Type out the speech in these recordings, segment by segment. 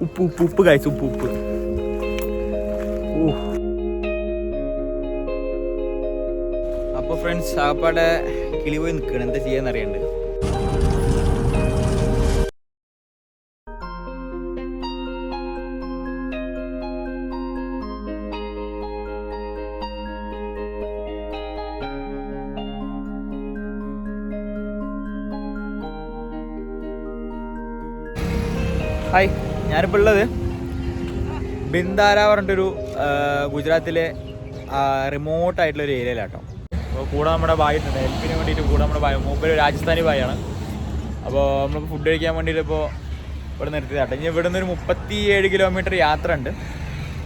ഉപ്പ് കഴിച്ചു ഉപ്പ്. അപ്പോൾ ഫ്രണ്ട്സ് ആകപ്പാടെ കിളി പോയി നിൽക്കണം, എന്താ ചെയ്യാന്നറിയണ്ട്. ഹായ്, ഞാനിപ്പോൾ ഉള്ളത് ബിന്ദാര പറഞ്ഞിട്ടൊരു ഗുജറാത്തിലെ റിമോട്ടായിട്ടുള്ളൊരു ഏരിയയിലാട്ടോ. അപ്പോൾ കൂടെ നമ്മുടെ ഭായിട്ടുണ്ട്, ഹെൽപ്പിന് വേണ്ടിയിട്ട് കൂടെ നമ്മുടെ മൂപ്പര് രാജസ്ഥാനി ഭായിയാണ്. അപ്പോൾ നമ്മൾ ഫുഡ് കഴിക്കാൻ വേണ്ടിയിട്ട് ഇപ്പോൾ ഇവിടെ നിർത്തിയതാട്ടോ. ഇനി ഇവിടെ നിന്ന് ഒരു 37 കിലോമീറ്റർ യാത്ര ഉണ്ട്.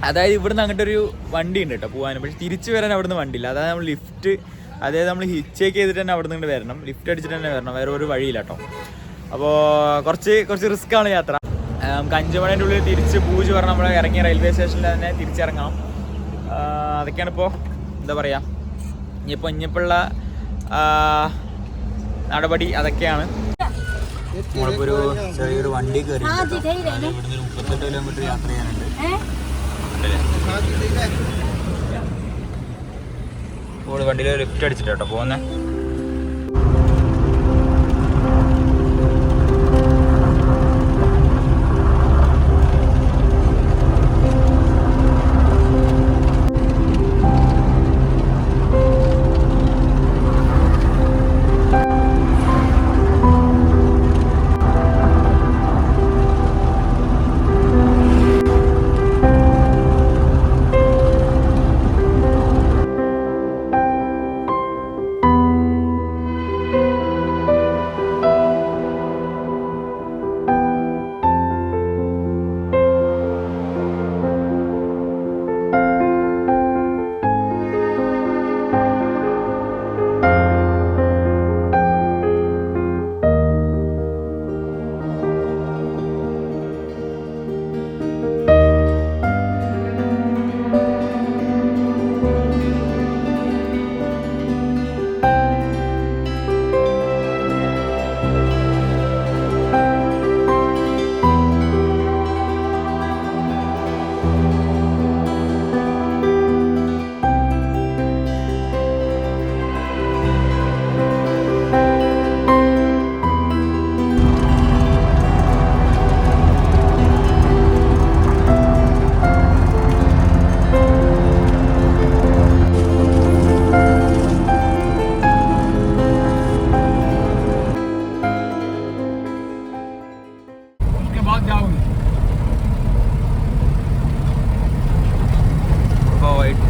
അതായത് ഇവിടുന്ന് അങ്ങോട്ടൊരു വണ്ടി ഉണ്ട് കേട്ടോ പോകാനും, പക്ഷേ തിരിച്ച് വരാൻ അവിടെ നിന്ന് വണ്ടിയില്ല. അതായത് നമ്മൾ ലിഫ്റ്റ്, അതായത് നമ്മൾ ഹിച്ചേക്ക് ചെയ്തിട്ട് തന്നെ അവിടെ നിന്ന് വരണം, ലിഫ്റ്റ് അടിച്ചിട്ട് തന്നെ വരണം, വേറെ ഒരു വഴിയില്ല കേട്ടോ. അപ്പോൾ കുറച്ച് റിസ്ക്കാണ് യാത്ര. നമുക്ക് 5 മണിൻ്റെ ഉള്ളിൽ തിരിച്ച് പൂജ പറഞ്ഞാൽ നമ്മൾ ഇറങ്ങിയ റെയിൽവേ സ്റ്റേഷനിൽ തന്നെ തിരിച്ചിറങ്ങണം. അതൊക്കെയാണ് ഇപ്പോൾ എന്താ പറയുക, ഇനിയിപ്പോൾ നടപടി അതൊക്കെയാണ്. നമ്മളിപ്പോൾ ഒരു ചെറിയൊരു വണ്ടി കയറി, ഇവിടുന്ന് ഒരു 38 കിലോമീറ്റർ യാത്ര ചെയ്യാനുണ്ട്. ഇപ്പോൾ വണ്ടിയിൽ ലിഫ്റ്റ് അടിച്ചിട്ടോ പോകുന്നത്.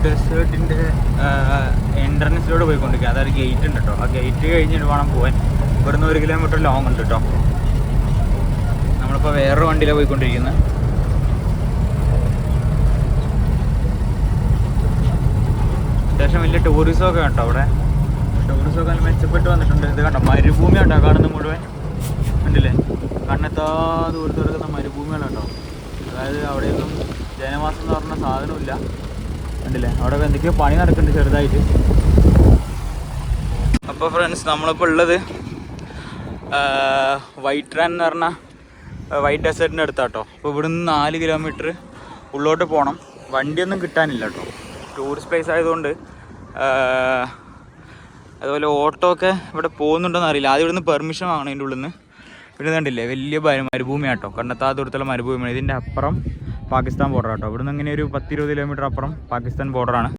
ഡെസേർട്ടിൻ്റെ എൻട്രൻസിലൂടെ പോയിക്കൊണ്ടിരിക്കുക. അതായത് ഗേറ്റ് ഉണ്ട് കേട്ടോ. ആ ഗേറ്റ് കഴിഞ്ഞിട്ട് വേണം പോകാൻ. ഇവിടുന്ന് 1 കിലോമീറ്റർ ലോങ് ഉണ്ട് കേട്ടോ. നമ്മളിപ്പോൾ വേറൊരു വണ്ടിയിലാണ് പോയിക്കൊണ്ടിരിക്കുന്നത്. അത്യാവശ്യം വലിയ ടൂറിസമൊക്കെ കേട്ടോ അവിടെ. ടൂറിസമൊക്കെ മെച്ചപ്പെട്ട് വന്നിട്ടുണ്ട്. ഇത് കണ്ടോ, മരുഭൂമി ഉണ്ടോ കാണുന്നത് മുഴുവൻ, ഉണ്ടല്ലേ? കണ്ണെത്താ ദൂരത്ത് കിടക്കുന്ന മരുഭൂമിയാണ് കേട്ടോ. അതായത് അവിടെയൊന്നും ജനവാസം എന്ന് പറഞ്ഞ സാധനമില്ല, ഉണ്ടല്ലേ? അവിടെ എന്തൊക്കെയോ പണി നടക്കുന്നുണ്ട് ചെറുതായിട്ട്. അപ്പോൾ ഫ്രണ്ട്സ്, നമ്മളിപ്പോൾ ഉള്ളത് വൈറ്റ് റാൻ എന്ന് പറഞ്ഞ വൈറ്റ് ഡെസേർട്ടിൻ്റെ അടുത്താട്ടോ. അപ്പോൾ ഇവിടുന്ന് 4 കിലോമീറ്റർ ഉള്ളോട്ട് പോകണം. വണ്ടിയൊന്നും കിട്ടാനില്ല കേട്ടോ, ടൂറിസ്റ്റ് പ്ലേസ് ആയതുകൊണ്ട്. അതുപോലെ ഓട്ടോ ഒക്കെ ഇവിടെ പോകുന്നുണ്ടോയെന്ന് അറിയില്ല. ആദ്യം ഇവിടുന്ന് പെർമിഷൻ വാങ്ങണം ഇതിൻ്റെ ഉള്ളിൽ നിന്ന്. പിന്നെ കണ്ടില്ലേ, വലിയ മരുഭൂമിയാട്ടോ, കണ്ടെത്താ ദൂരത്തുള്ള മരുഭൂമിയാണ്. ഇതിൻ്റെ അപ്പുറം പാകിസ്ഥാൻ ബോർഡർ കേട്ടോ. ഇവിടുന്ന് ഇങ്ങനെ ഒരു 10-20 കിലോമീറ്റർ അപ്പുറം പാകിസ്ഥാൻ ബോർഡറാണ്.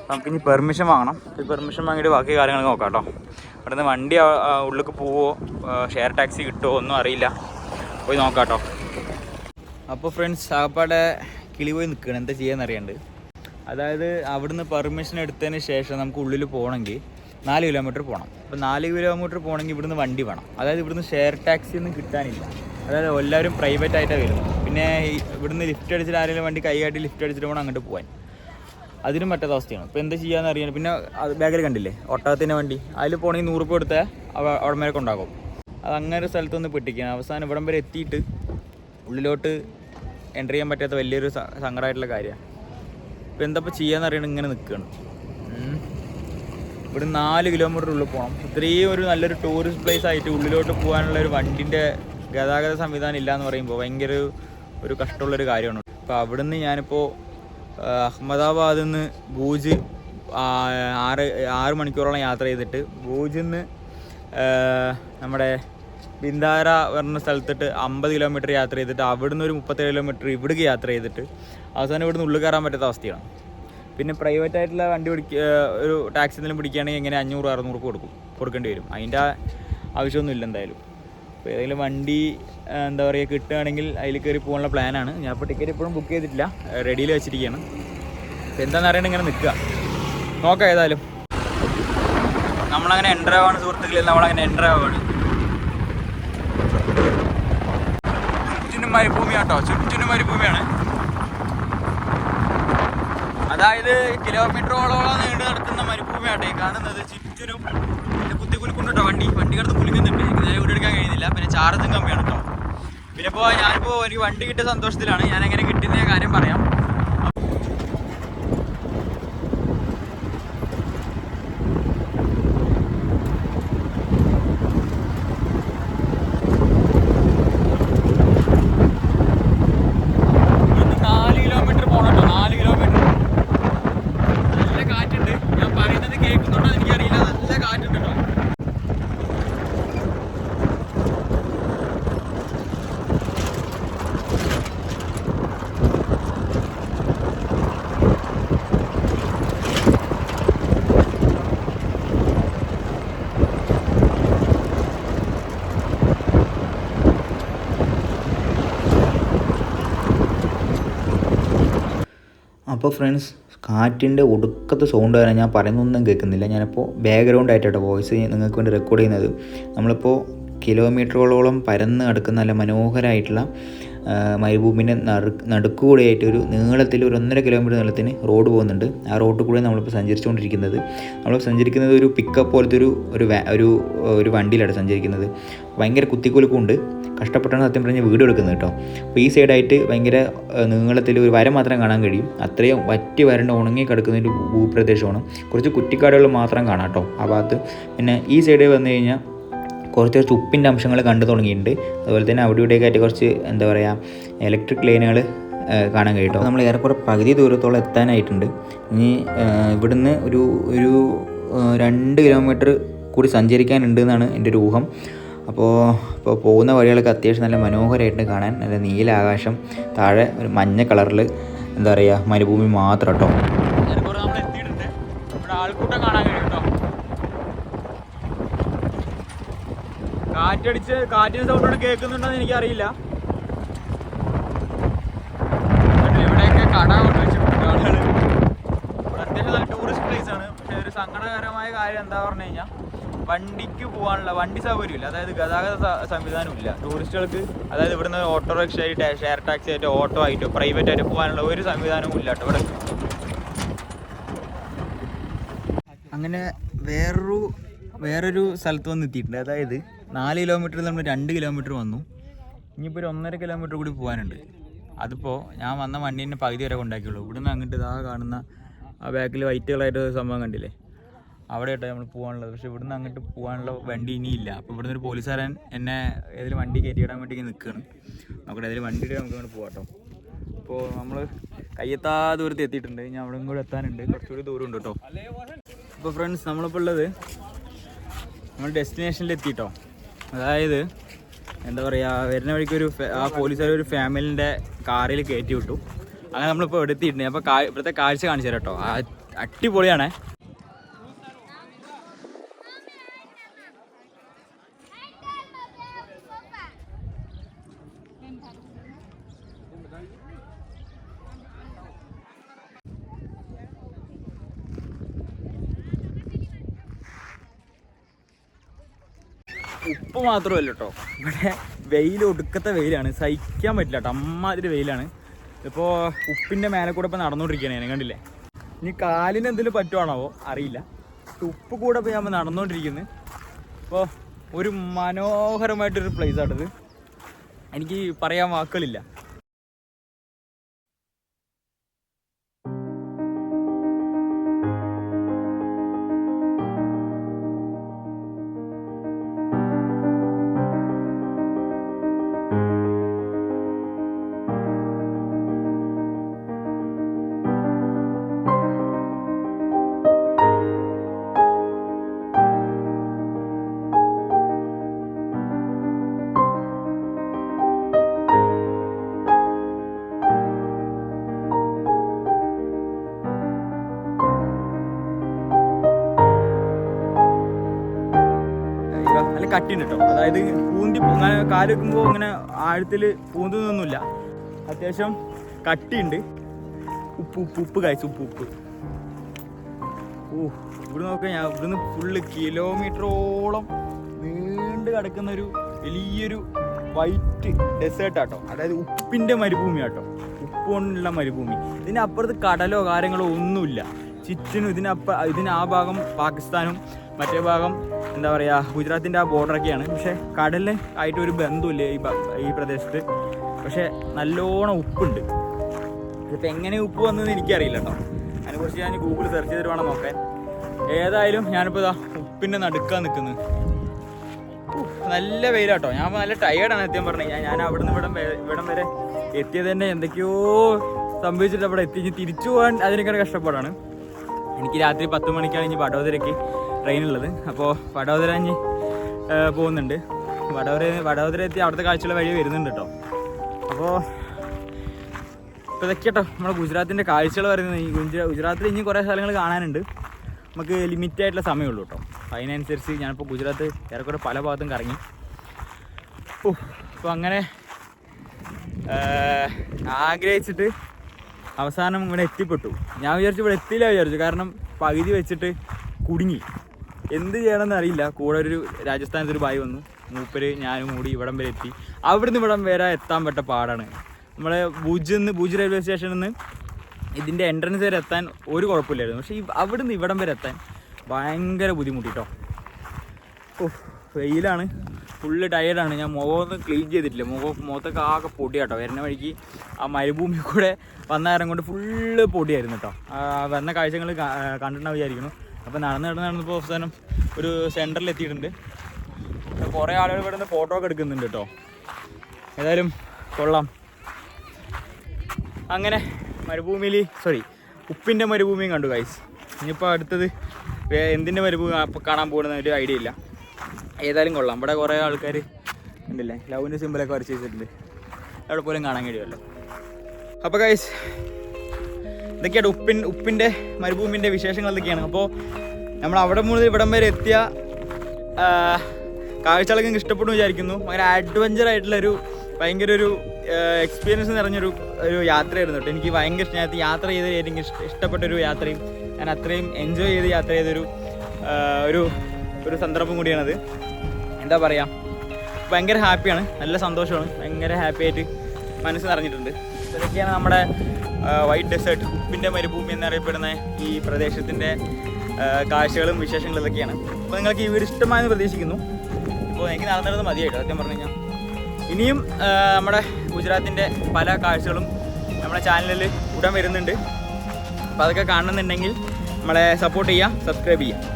നമുക്കിനി പെർമിഷൻ വാങ്ങണം. ഈ പെർമിഷൻ വാങ്ങിയിട്ട് ബാക്കി കാര്യങ്ങൾ നോക്കാം കേട്ടോ. ഇവിടുന്ന് വണ്ടി ഉള്ളിലേക്ക് പോവോ, ഷെയർ ടാക്സി കിട്ടുമോ ഒന്നും അറിയില്ല. പോയി നോക്കാം കേട്ടോ. അപ്പോൾ ഫ്രണ്ട്സ്, ആകപ്പാടെ കിളി പോയി നിൽക്കുകയാണ്, എന്താ ചെയ്യാന്ന് അറിയാണ്ട്. അതായത് അവിടുന്ന് പെർമിഷൻ എടുത്തതിന് ശേഷം നമുക്ക് ഉള്ളിൽ പോകണമെങ്കിൽ 4 കിലോമീറ്റർ പോകണം. അപ്പോൾ 4 കിലോമീറ്റർ പോകണമെങ്കിൽ ഇവിടുന്ന് വണ്ടി വേണം. അതായത് ഇവിടുന്ന് ഷെയർ ടാക്സി ഒന്നും കിട്ടാനില്ല. അതായത് എല്ലാവരും പ്രൈവറ്റ് ആയിട്ടാണ് വരുന്നത്. പിന്നെ ഇവിടുന്ന് ലിഫ്റ്റ് അടിച്ചിട്ട് ആരെങ്കിലും വണ്ടി കൈകാട്ടി ലിഫ്റ്റ് അടിച്ചിട്ട് വേണം അങ്ങോട്ട് പോകാൻ. അതിനും പറ്റാത്ത അവസ്ഥയാണ്. ഇപ്പോൾ എന്താ ചെയ്യാന്ന് അറിയാൻ. പിന്നെ അത് ബാഗിൽ കണ്ടില്ലേ ഒട്ടകത്തിൻ്റെ വണ്ടി, അതിൽ പോകണമെങ്കിൽ 100 രൂപ കൊടുത്താൽ അവിടെ വരെ കൊണ്ടാകും. അത് അങ്ങനെ ഒരു സ്ഥലത്തൊന്ന് പെട്ടിക്കുകയാണ്. അവസാനം ഇവിടം വരെ എത്തിയിട്ട് ഉള്ളിലോട്ട് എൻ്റർ ചെയ്യാൻ പറ്റാത്ത വലിയൊരു സങ്കടമായിട്ടുള്ള കാര്യമാണ്. ഇപ്പോൾ എന്താ ഇപ്പോൾ ചെയ്യാന്ന് അറിയണം, ഇങ്ങനെ നിൽക്കുകയാണ്. ഇവിടെ 4 കിലോമീറ്റർ ഉള്ളിൽ പോകണം. ഇത്രയും ഒരു നല്ലൊരു ടൂറിസ്റ്റ് പ്ലേസ് ആയിട്ട് ഉള്ളിലോട്ട് പോകാനുള്ള ഒരു വണ്ടിൻ്റെ ഗതാഗത സംവിധാനം ഇല്ല എന്ന് പറയുമ്പോൾ ഭയങ്കര ഒരു കഷ്ടമുള്ളൊരു കാര്യമാണ്. അപ്പോൾ അവിടുന്ന് ഞാനിപ്പോൾ അഹമ്മദാബാദിൽ നിന്ന് ഭൂജ് 6 മണിക്കൂറോളം യാത്ര ചെയ്തിട്ട് ഭൂജിൽ നിന്ന് നമ്മുടെ ബിന്ദാര പറഞ്ഞ സ്ഥലത്തിട്ട് 50 കിലോമീറ്റർ യാത്ര ചെയ്തിട്ട് അവിടുന്ന് ഒരു 37 കിലോമീറ്റർ ഇവിടേക്ക് യാത്ര ചെയ്തിട്ട് അവസാനം ഇവിടുന്ന് ഉള്ളിൽ കയറാൻ പറ്റാത്ത അവസ്ഥയാണ്. പിന്നെ പ്രൈവറ്റ് ആയിട്ടുള്ള വണ്ടി ഒരു ടാക്സി എന്തെങ്കിലും പിടിക്കുകയാണെങ്കിൽ എങ്ങനെ 500-600 കൊടുക്കേണ്ടി വരും. അതിൻ്റെ ആവശ്യമൊന്നുമില്ല എന്തായാലും. അപ്പോൾ ഏതെങ്കിലും വണ്ടി എന്താ പറയുക കിട്ടുകയാണെങ്കിൽ അതിൽ കയറി പോകാനുള്ള പ്ലാനാണ്. ഞാൻ ഇപ്പോൾ ടിക്കറ്റ് ഇപ്പോഴും ബുക്ക് ചെയ്തിട്ടില്ല, റെഡിയിൽ വെച്ചിരിക്കുകയാണ്. അപ്പോൾ എന്താണെന്ന് അറിയണം, ഇങ്ങനെ നിൽക്കുക, നോക്കാം. ഏതായാലും നമ്മളങ്ങനെ എൻ്റർ ആവാണ് സുഹൃത്തുക്കളിൽ, നമ്മളങ്ങനെ എൻ്റർ ആവുകയാണ്. ചുറ്റിനും മരുഭൂമിയാട്ടോ, ചുറ്റിനും മരുഭൂമിയാണ്. അതായത് കിലോമീറ്ററോളം നീണ്ടു നടത്തുന്ന മരുഭൂമിയാട്ടെ കാണുന്നത്. ചുറ്റിനും കുത്തി കുലുക്കുന്നുണ്ട് കേട്ടോ, വണ്ടി കിടന്ന് കുലുക്കുന്നുണ്ട്. എനിക്ക് നേരെ വീടെടുക്കാൻ കഴിയുന്നില്ല. പിന്നെ ചാർജും കമ്മിയാണ് കേട്ടോ. പിന്നെ ഇപ്പോൾ ഞാനിപ്പോൾ എനിക്ക് വണ്ടി കിട്ടിയ സന്തോഷത്തിലാണ്. ഞാൻ എങ്ങനെ കിട്ടുന്ന കാര്യം പറയാം. അപ്പോൾ ഫ്രണ്ട്സ്, കാറ്റിൻ്റെ ഒടുക്കത്തെ സൗണ്ട് കാരണം ഞാൻ പറയുന്നൊന്നും കേൾക്കുന്നില്ല. ഞാനിപ്പോൾ ബാക്ക്ഗ്രൗണ്ട് ആയിട്ടോ വോയിസ് നിങ്ങൾക്ക് വേണ്ടി റെക്കോർഡ് ചെയ്യുന്നത്. നമ്മളിപ്പോൾ കിലോമീറ്ററുകളോളം പരന്ന് കിടക്കുന്ന നല്ല മനോഹരമായിട്ടുള്ള മരുഭൂമിൻ്റെ നടുക്കുകൂടെയായിട്ട് ഒരു നീളത്തിൽ ഒരു 1.5 കിലോമീറ്റർ നീളത്തിന് റോഡ് പോകുന്നുണ്ട്. ആ റോഡിൽ കൂടെ നമ്മളിപ്പോൾ സഞ്ചരിച്ചുകൊണ്ടിരിക്കുന്നത്. നമ്മൾ സഞ്ചരിക്കുന്നത് ഒരു പിക്കപ്പ് പോലത്തെ ഒരു വണ്ടിയിലാണ് സഞ്ചരിക്കുന്നത്. ഭയങ്കര കുത്തിക്കുലുക്കുണ്ട്. കഷ്ടപ്പെട്ടാണ് സത്യം പറഞ്ഞ് വീഡിയോ എടുക്കുന്നത് കേട്ടോ. അപ്പോൾ ഈ സൈഡായിട്ട് ഭയങ്കര നീളത്തിൽ ഒരു വര മാത്രം കാണാൻ കഴിയും. അത്രയും വറ്റി വരണ്ട ഉണങ്ങി കിടക്കുന്ന ഒരു ഭൂപ്രദേശമാണ്. കുറച്ച് കുറ്റിക്കാടുകൾ മാത്രം കാണാം കേട്ടോ ആ ഭാഗത്ത്. പിന്നെ ഈ സൈഡിൽ വന്നു കഴിഞ്ഞാൽ കുറച്ച് ഉപ്പിൻ്റെ അംശങ്ങൾ കണ്ടു തുടങ്ങിയിട്ടുണ്ട്. അതുപോലെ തന്നെ അവിടെ ഇവിടെയൊക്കെ ആയിട്ട് കുറച്ച് എന്താ പറയുക ഇലക്ട്രിക് ലൈനുകൾ കാണാൻ കഴിയും കേട്ടോ. നമ്മൾ ഏറെക്കുറെ പകുതി ദൂരത്തോളം എത്താനായിട്ടുണ്ട്. ഇനി ഇവിടുന്ന് ഒരു 2 കിലോമീറ്റർ കൂടി സഞ്ചരിക്കാനുണ്ട് എന്നാണ് എൻ്റെ ഒരു ഊഹം. അപ്പോൾ പോകുന്ന വഴികളൊക്കെ അത്യാവശ്യം നല്ല മനോഹരമായിട്ട് കാണാൻ. നല്ല നീല ആകാശം, താഴെ ഒരു മഞ്ഞ കളറിൽ എന്താ പറയുക മരുഭൂമി മാത്രം കേട്ടോ. ആൾക്കൂട്ടം കാണാൻ കഴിയും കേട്ടോ. കാറ്റിന് സൗണ്ട് കേൾക്കുന്നുണ്ടോന്ന് എനിക്കറിയില്ല. ഇവിടെയൊക്കെ കട കൊണ്ട് വെച്ചിട്ടുണ്ട് ആളുകൾ. അത്യാവശ്യം നല്ല ടൂറിസ്റ്റ് പ്ലേസ് ആണ്. പക്ഷെ ഒരു സങ്കടകരമായ കാര്യം എന്താ പറഞ്ഞു കഴിഞ്ഞാൽ വണ്ടിക്ക് പോകാനുള്ള വണ്ടി സൗകര്യമില്ല. അതായത് ഗതാഗത സംവിധാനമില്ല ടൂറിസ്റ്റുകൾക്ക്. അതായത് ഇവിടുന്ന് ഓട്ടോറിക്ഷ ആയിട്ട്, ഷെയർ ടാക്സി ആയിട്ടോ, ഓട്ടോ ആയിട്ടോ, പ്രൈവറ്റ് ആയിട്ട് പോകാനുള്ള ഒരു സംവിധാനവും ഇല്ല കേട്ടോ ഇവിടെ. അങ്ങനെ വേറൊരു സ്ഥലത്ത് വന്ന് എത്തിയിട്ടുണ്ട്. അതായത് 4 കിലോമീറ്ററിൽ നമ്മൾ 2 കിലോമീറ്റർ വന്നു. ഇനിയിപ്പോൾ ഒരു 1.5 കിലോമീറ്റർ കൂടി പോകാനുണ്ട്. അതിപ്പോൾ ഞാൻ വന്ന വണ്ടീൻ്റെ പകുതി വരെ കൊണ്ടാക്കിയുള്ളൂ. ഇവിടുന്ന് അങ്ങോട്ട് ഇതാ കാണുന്ന ആ ബാക്കിൽ വൈറ്റ് കളറായിട്ട് സംഭവം കണ്ടില്ലേ, അവിടെ ആയിട്ടോ നമ്മൾ പോകാനുള്ളത്. പക്ഷേ ഇവിടുന്ന് അങ്ങോട്ട് പോകാനുള്ള വണ്ടി ഇനിയില്ല. അപ്പോൾ ഇവിടുന്ന് ഒരു പോലീസുകാരൻ എന്നെ ഏതെങ്കിലും വണ്ടി കയറ്റിയിടാൻ വേണ്ടി നിൽക്കുകയാണ്. നോക്കട്ടെ ഏതെങ്കിലും വണ്ടിയുടെ നമുക്ക് അങ്ങോട്ട് പോകാം കേട്ടോ. അപ്പോൾ നമ്മൾ കയ്യെത്താ ദൂരത്ത് എത്തിയിട്ടുണ്ട്. ഞാൻ അവിടെ കൂടെ എത്താനുണ്ട്, കുറച്ചുകൂടി ദൂരം ഉണ്ട് കേട്ടോ. അപ്പോൾ ഫ്രണ്ട്സ്, നമ്മളിപ്പോൾ ഉള്ളത് നമ്മൾ ഡെസ്റ്റിനേഷനിൽ എത്തിയിട്ടോ. അതായത് എന്താ പറയുക, വരുന്ന വഴിക്ക് ആ പോലീസുകാർ ഒരു ഫാമിലിൻ്റെ കാറിൽ കയറ്റി വിട്ടു. അങ്ങനെ നമ്മളിപ്പോൾ ഇവിടെ എത്തിയിട്ടുണ്ട്. അപ്പോൾ ഇവിടുത്തെ കാഴ്ച കാണിച്ചു തരാം കേട്ടോ. അടിപൊളിയാണേ. ഉപ്പ് മാത്രമല്ല കേട്ടോ, ഇവിടെ വെയിൽ ഒടുക്കത്തെ വെയിലാണ്, സഹിക്കാൻ പറ്റില്ല കേട്ടോ. അമ്മാതിരി വെയിലാണ്. ഇപ്പോൾ ഉപ്പിൻ്റെ മേലെ കൂടെ ഇപ്പോൾ നടന്നുകൊണ്ടിരിക്കുകയാണ് ഞാൻ, കണ്ടില്ലേ. ഇനി കാലിന് എന്തെങ്കിലും പറ്റുവാണോ അറിയില്ല. ഉപ്പ് കൂടെ ഇപ്പോൾ ഞാൻ നടന്നുകൊണ്ടിരിക്കുന്നത്. അപ്പോൾ ഒരു മനോഹരമായിട്ടൊരു പ്ലേസ് ആണിത്. എനിക്ക് പറയാൻ വാക്കുകളില്ല. കട്ടിയുണ്ട് കേട്ടോ. അതായത് പൂന്തി കാല് വെക്കുമ്പോൾ ഇങ്ങനെ ആഴത്തിൽ പൂന്തുന്നൊന്നുമില്ല, അത്യാവശ്യം കട്ടിയുണ്ട്. ഉപ്പ് കഴിച്ചു ഉപ്പ്. ഇവിടെ നോക്കാം, ഞാൻ ഇവിടുന്ന് ഫുള്ള് കിലോമീറ്ററോളം നീണ്ട് കിടക്കുന്നൊരു വലിയൊരു വൈറ്റ് ഡെസേർട്ടാട്ടോ. അതായത് ഉപ്പിൻ്റെ മരുഭൂമി ആട്ടോ, ഉപ്പ് കൊണ്ടുള്ള മരുഭൂമി. ഇതിനപ്പുറത്ത് കടലോ കാര്യങ്ങളോ ഒന്നുമില്ല ചുറ്റിനും. ഇതിന് ആ ഭാഗം പാകിസ്ഥാനും മറ്റേ ഭാഗം എന്താ പറയുക ഗുജറാത്തിൻ്റെ ആ ബോർഡറൊക്കെയാണ്. പക്ഷേ കടലിന് ആയിട്ട് ഒരു ബന്ധമില്ല ഈ പ്രദേശത്ത്. പക്ഷേ നല്ലോണം ഉപ്പുണ്ട്. ഇതിപ്പോൾ എങ്ങനെ ഉപ്പ് വന്നതെന്ന് എനിക്കറിയില്ല കേട്ടോ. അതിനെക്കുറിച്ച് ഞാൻ ഗൂഗിൾ സെർച്ച് ചെയ്തിട്ട് വേണം നോക്കാൻ. ഏതായാലും ഞാനിപ്പോൾ ഇതാ ഉപ്പിൻ്റെ നടുക്കാൻ നിൽക്കുന്നത്. നല്ല വെയിലാട്ടോ. ഞാൻ നല്ല ടയേർഡാണ് സത്യം പറഞ്ഞു കഴിഞ്ഞാൽ. ഞാൻ അവിടെ നിന്ന് ഇവിടം വരെ എത്തിയത് തന്നെ എന്തൊക്കെയോ സംഭവിച്ചിട്ട് അവിടെ എത്തി. തിരിച്ചു പോകാൻ അതിനേക്കാൾ കഷ്ടപ്പാടാണ്. എനിക്ക് രാത്രി 10 മണിക്കാണ് ഇനി വഡോദരയ്ക്ക് ട്രെയിനുള്ളത്. അപ്പോൾ വഡോദര ഇനി പോകുന്നുണ്ട്. വഡോദര എത്തി അവിടുത്തെ കാഴ്ചയുള്ള വഴി വരുന്നുണ്ട് കേട്ടോ. അപ്പോൾ ഇപ്പോൾ ഇതൊക്കെ കേട്ടോ നമ്മുടെ ഗുജറാത്തിൻ്റെ കാഴ്ചകൾ പറയുന്നത്. ഈ ഗുജറാത്തിൽ ഇനി കുറേ സ്ഥലങ്ങൾ കാണാനുണ്ട്. നമുക്ക് ലിമിറ്റായിട്ടുള്ള സമയമുള്ളൂ കേട്ടോ. അതിനനുസരിച്ച് ഞാനിപ്പോൾ ഗുജറാത്ത് ഏറെക്കുറെ പല ഭാഗത്തും കറങ്ങി. അപ്പോൾ അങ്ങനെ ആഗ്രഹിച്ചിട്ട് അവസാനം ഇവിടെ എത്തിപ്പെട്ടു. ഞാൻ വിചാരിച്ചു ഇവിടെ എത്തിയില്ല വിചാരിച്ചു. കാരണം പകുതി വെച്ചിട്ട് കുടുങ്ങി. എന്ത് ചെയ്യണമെന്ന് അറിയില്ല. കൂടെ ഒരു രാജസ്ഥാനത്ത് ഒരു ബായി വന്നു. മൂപ്പര് ഞാനും കൂടി ഇവിടം വരെ എത്തി. അവിടുന്ന് ഇവിടം വരെ എത്താൻ പറ്റ പാടാണ്. നമ്മളെ ഭുജ് റെയിൽവേ സ്റ്റേഷനിൽ നിന്ന് ഇതിൻ്റെ എൻട്രൻസ് വരെ എത്താൻ ഒരു കുഴപ്പമില്ലായിരുന്നു. പക്ഷേ അവിടുന്ന് ഇവിടം വരെ എത്താൻ ഭയങ്കര ബുദ്ധിമുട്ടിട്ടോ. വെയിലാണ്, ഫുള്ള് ടയേർഡാണ്. ഞാൻ മുഖമൊന്നും ക്ലീൻ ചെയ്തിട്ടില്ല. മുഖത്തൊക്കെ ആകെ പൊടിയാട്ടോ. വരുന്ന വഴിക്ക് ആ മരുഭൂമി കൂടെ വന്ന നേരം കൊണ്ട് ഫുള്ള് പൊടിയായിരുന്നു കേട്ടോ. വന്ന കാഴ്ചകൾ കണ്ടിട്ടുണ്ടാവും വിചാരിക്കുന്നു. അപ്പോൾ നടന്നപ്പോൾ അവസാനം ഒരു സെൻറ്ററിൽ എത്തിയിട്ടുണ്ട്. കുറേ ആളുകൾ ഇവിടെ നിന്ന് ഫോട്ടോ ഒക്കെ എടുക്കുന്നുണ്ട് കേട്ടോ. ഏതായാലും കൊള്ളാം. അങ്ങനെ ഉപ്പിൻ്റെ മരുഭൂമിയും കണ്ടു ഗൈസ്. ഇനിയിപ്പോൾ അടുത്തത് എന്തിൻ്റെ മരുഭൂമി കാണാൻ പോകുന്ന ഒരു ഐഡിയ ഇല്ല. ഏതായാലും കൊള്ളാം. ഇവിടെ കുറേ ആൾക്കാർ ഉണ്ടല്ലേ, ലവിൻ്റെ സിമ്പിളൊക്കെ വരച്ച് വെച്ചിട്ടുണ്ട്. അവിടെ പോലും കാണാൻ കഴിയുമല്ലോ. അപ്പോൾ ഗൈസ് ഇതൊക്കെയാണ് ഉപ്പിൻ്റെ മരുഭൂമിൻ്റെ വിശേഷങ്ങൾ എന്തൊക്കെയാണ്. അപ്പോൾ നമ്മൾ അവിടെ മുതൽ ഇവിടം വരെ എത്തിയ കാഴ്ചകളൊക്കെ നിങ്ങൾക്ക് ഇഷ്ടപ്പെടുന്നു വിചാരിക്കുന്നു. ഭയങ്കര അഡ്വഞ്ചർ ആയിട്ടുള്ളൊരു ഭയങ്കര ഒരു എക്സ്പീരിയൻസ് നിറഞ്ഞൊരു യാത്രയായിരുന്നു കേട്ടോ. എനിക്ക് ഭയങ്കര ഇഷ്ടം. യാത്ര ചെയ്ത് എനിക്ക് ഇഷ്ടപ്പെട്ടൊരു യാത്രയും ഞാൻ അത്രയും എൻജോയ് ചെയ്ത് യാത്ര ചെയ്തൊരു ഒരു സന്ദർഭം കൂടിയാണത്. എന്താ പറയുക, ഭയങ്കര ഹാപ്പിയാണ്, നല്ല സന്തോഷമാണ്, ഭയങ്കര ഹാപ്പി ആയിട്ട് മനസ്സ് നിറഞ്ഞിട്ടുണ്ട്. ഇതൊക്കെയാണ് നമ്മുടെ വൈറ്റ് ഡെസേർട്ട്, ഉപ്പിൻ്റെ മരുഭൂമി എന്നറിയപ്പെടുന്ന ഈ പ്രദേശത്തിൻ്റെ കാഴ്ചകളും വിശേഷങ്ങളും ഇതൊക്കെയാണ്. അപ്പോൾ നിങ്ങൾക്ക് ഈ വീഡിയോ ഇഷ്ടമായെന്ന് പ്രതീക്ഷിക്കുന്നു. ഇപ്പോൾ എനിക്ക് നടന്നിരുന്നത് മതിയായിട്ട് സത്യം പറഞ്ഞു കഴിഞ്ഞാൽ. ഇനിയും നമ്മുടെ ഗുജറാത്തിൻ്റെ പല കാഴ്ചകളും നമ്മുടെ ചാനലിൽ ഉടൻ വരുന്നുണ്ട്. അപ്പോൾ അതൊക്കെ കാണുന്നുണ്ടെങ്കിൽ നമ്മളെ സപ്പോർട്ട് ചെയ്യുക, സബ്സ്ക്രൈബ് ചെയ്യുക.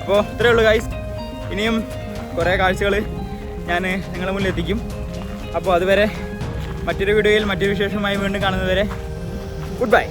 അപ്പോൾ ഇത്രയേ ഉള്ളൂ ഗൈസ്. ഇനിയും കുറേ കാഴ്ചകൾ ഞാൻ നിങ്ങളുടെ മുന്നിൽ എത്തിക്കും. അപ്പോൾ അതുവരെ മറ്റൊരു വീഡിയോയിൽ മറ്റൊരു വിശേഷമായി വീണ്ടും കാണുന്നതുവരെ ഗുഡ് ബൈ.